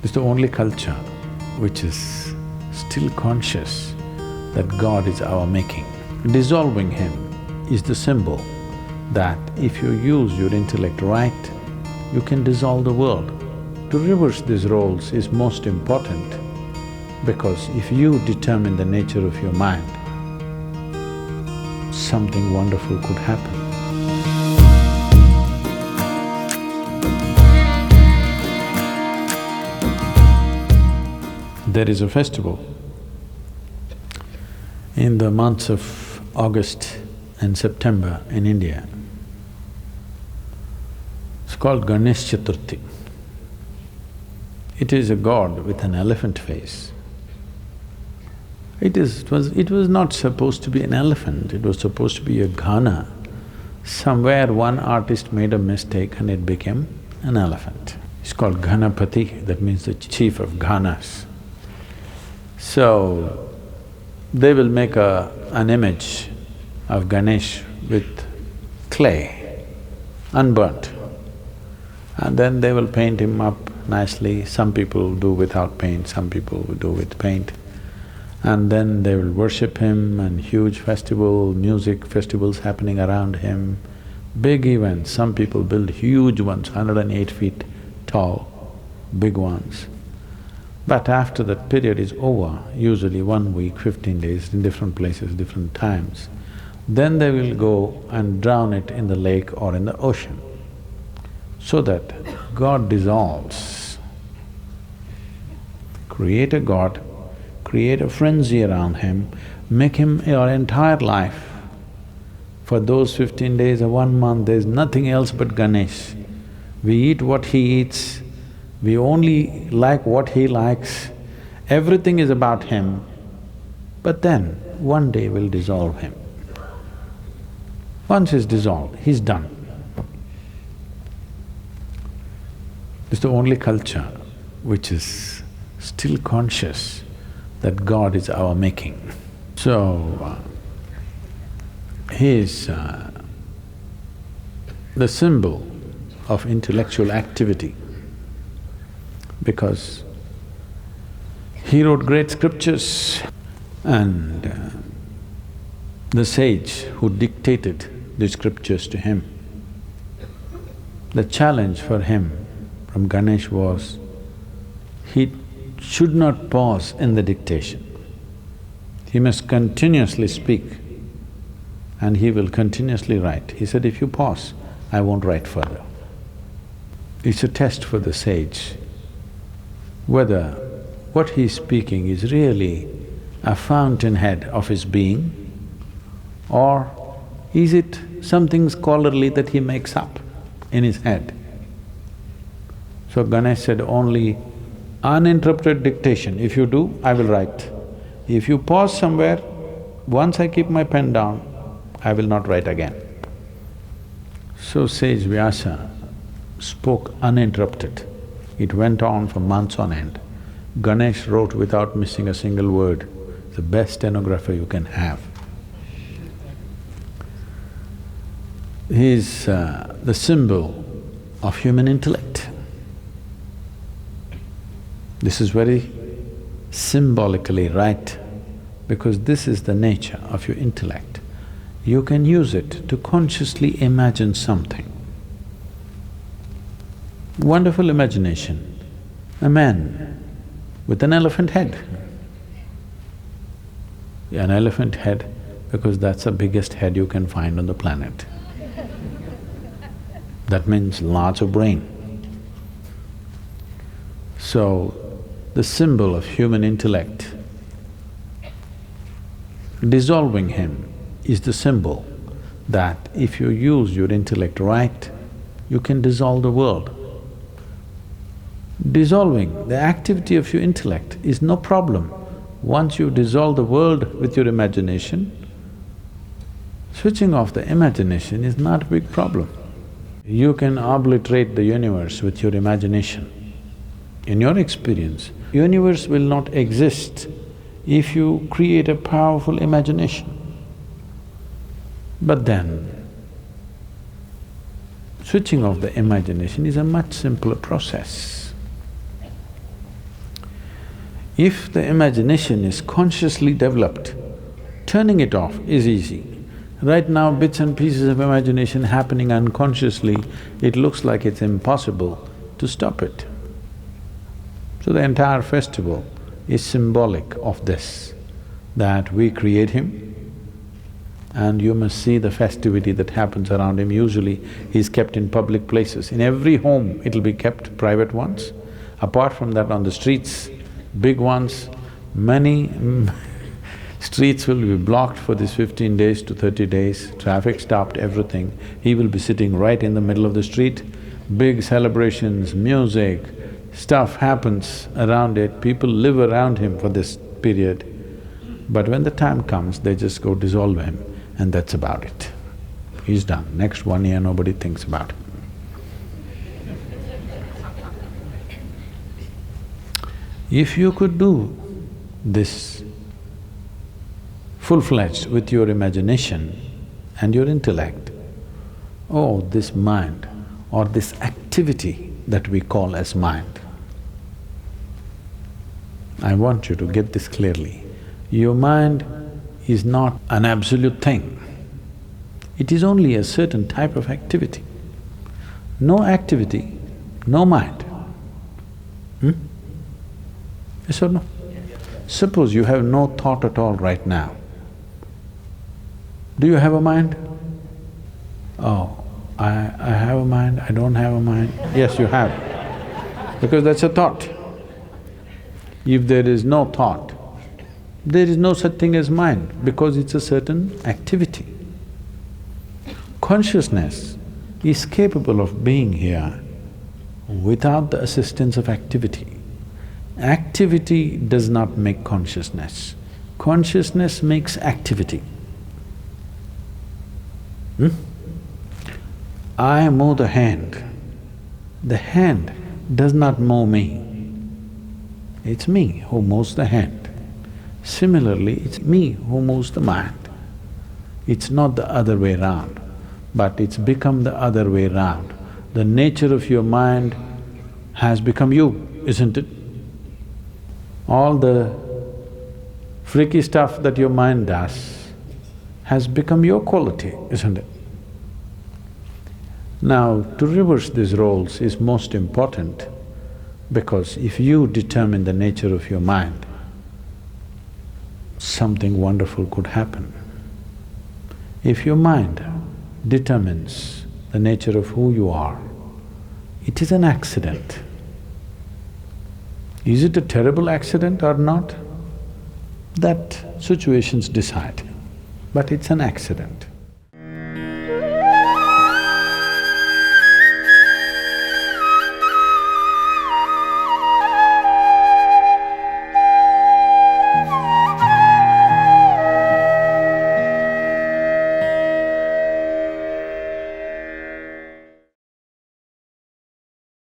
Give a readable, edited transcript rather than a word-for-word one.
It's the only culture which is still conscious that God is our making. Dissolving Him is the symbol that if you use your intellect right, you can dissolve the world. To reverse these roles is most important because if you determine the nature of your mind, something wonderful could happen. There is a festival in the months of August and September in India. It's called Ganesh Chaturthi. It is a god with an elephant face. It was not supposed to be an elephant, it was supposed to be a Ghana. Somewhere one artist made a mistake and it became an elephant. It's called Ganapati, that means the chief of Ghanas. So, they will make an image of Ganesh with clay, unburnt, and then they will paint him up nicely. Some people do without paint, some people will do with paint. And then they will worship him and huge festival, music festivals happening around him, big events. Some people build huge ones, 108 feet tall, big ones. But after that period is over, usually 1 week, 15 days, in different places, different times, then they will go and drown it in the lake or in the ocean, so that God dissolves. Create a god, create a frenzy around him, make him your entire life. For those 15 days or 1 month, there's nothing else but Ganesh. We eat what he eats, we only like what he likes, everything is about him, but then one day we'll dissolve him. Once he's dissolved, he's done. It's the only culture which is still conscious that God is our making. So, he is the symbol of intellectual activity because he wrote great scriptures and the sage who dictated the scriptures to him, the challenge for him from Ganesh was, he should not pause in the dictation. He must continuously speak and he will continuously write. He said, if you pause, I won't write further. It's a test for the sage, whether what he's speaking is really a fountainhead of his being or is it something scholarly that he makes up in his head. So Ganesh said, only uninterrupted dictation, if you do, I will write. If you pause somewhere, once I keep my pen down, I will not write again. So sage Vyasa spoke uninterrupted. It went on for months on end. Ganesh wrote without missing a single word, the best stenographer you can have. He is the symbol of human intellect. This is very symbolically right because this is the nature of your intellect. You can use it to consciously imagine something. Wonderful imagination, a man with an elephant head. An elephant head because that's the biggest head you can find on the planet. That means lots of brain. So, the symbol of human intellect, dissolving him is the symbol that if you use your intellect right, you can dissolve the world. Dissolving the activity of your intellect is no problem. Once you dissolve the world with your imagination, switching off the imagination is not a big problem. You can obliterate the universe with your imagination. In your experience, universe will not exist if you create a powerful imagination. But then, switching off the imagination is a much simpler process. If the imagination is consciously developed, turning it off is easy. Right now, bits and pieces of imagination happening unconsciously, it looks like it's impossible to stop it. So the entire festival is symbolic of this, that we create him and you must see the festivity that happens around him. Usually he's kept in public places. In every home it'll be kept, private ones. Apart from that, on the streets, big ones, many streets will be blocked for this 15 days to 30 days, traffic stopped, everything. He will be sitting right in the middle of the street, big celebrations, music, stuff happens around it, people live around him for this period. But when the time comes, they just go dissolve him and that's about it. He's done. Next 1 year, nobody thinks about him. If you could do this full-fledged with your imagination and your intellect, oh, this mind or this activity that we call as mind, I want you to get this clearly. Your mind is not an absolute thing. It is only a certain type of activity. No activity, no mind. Yes or no? Suppose you have no thought at all right now. Do you have a mind? Oh, I have a mind, I don't have a mind. Yes, you have, because that's a thought. If there is no thought, there is no such thing as mind because it's a certain activity. Consciousness is capable of being here without the assistance of activity. Activity does not make consciousness. Consciousness makes activity. I move the hand. The hand does not move me. It's me who moves the hand. Similarly, it's me who moves the mind. It's not the other way round, but it's become the other way round. The nature of your mind has become you, isn't it? All the freaky stuff that your mind does has become your quality, isn't it? Now, to reverse these roles is most important because if you determine the nature of your mind, something wonderful could happen. If your mind determines the nature of who you are, it is an accident. Is it a terrible accident or not? That situations decide, but it's an accident.